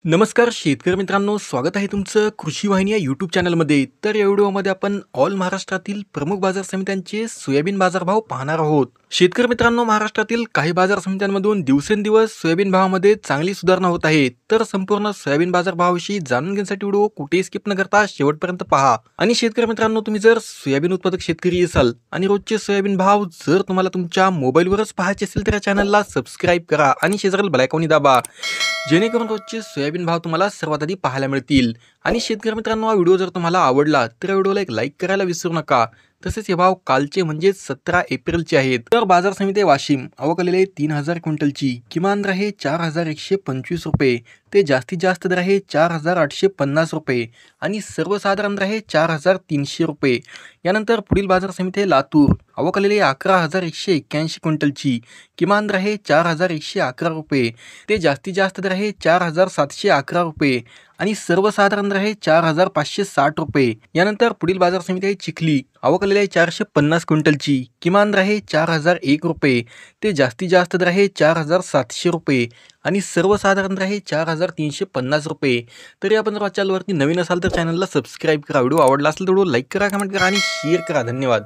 नमस्कार शेतकरी मित्रांनो, स्वागत आहे तुमचं कृषी वाहिनी या यूट्यूब चॅनलमध्ये. तर या व्हिडिओमध्ये आपण ऑल महाराष्ट्रातील प्रमुख बाजार समित्यांचे सोयाबीन बाजारभाव पाहणार आहोत. शेतकरी मित्रांनो, महाराष्ट्रातील काही बाजार समित्यांमधून दिवसेंदिवस सोयाबीन भावामध्ये चांगली सुधारणा होत आहे. तर संपूर्ण सोयाबीन बाजारभावाविषयी जाणून घेण्यासाठी व्हिडिओ कुठेही स्किप न करता शेवटपर्यंत पहा. आणि शेतकरी मित्रांनो, तुम्ही जर सोयाबीन उत्पादक शेतकरी असाल आणि रोजचे सोयाबीन भाव जर तुम्हाला तुमच्या मोबाईलवरच पाहायचे असेल तर या चॅनलला सबस्क्राईब करा आणि शेजारील बेल आयकॉन दाबा, जेणेकरून रोजचे सोयाबीन भाव तुम्हाला सर्वात आधी पाहायला मिळतील. आणि शेतकरी मित्रांनो, हा व्हिडिओ जर तुम्हाला आवडला तर या व्हिडिओला एक लाईक करायला विसरू नका. तसेच हे भाव कालचे म्हणजे 17 एप्रिलचे आहेत. तर बाजार समिती वाशिम आवक आलेले 3000 क्विंटलची किमान दर आहे 4125 रुपये ते जास्तीत जास्त दर आहे 4850 रुपये आणि सर्वसाधारण दर आहे 4300 रुपये. यानंतर पुढील बाजार समिती आहे लातूर, आवक आलेली 11181 क्विंटलची किमान दर आहे 4111 रुपये ते जास्तीत जास्त दर आहे 4711 रुपये आणि सर्वसाधारण दर आहे 4560 रुपये. यानंतर पुढील बाजार समिती आहे चिखली, आवक आलेली आहे 450 क्विंटलची किमान दर आहे 4001 रुपये ते जास्तीत जास्त दर आहे 4700 रुपये आणि सर्वसाधारण दर आहे 4350 रुपये. तरी आपण जर चॅनलवरती नवीन असाल तर चॅनलला सबस्क्राईब करा. व्हिडिओ आवडला असेल तर व्हिडिओ लाईक करा, कमेंट करा आणि शेअर करा. धन्यवाद.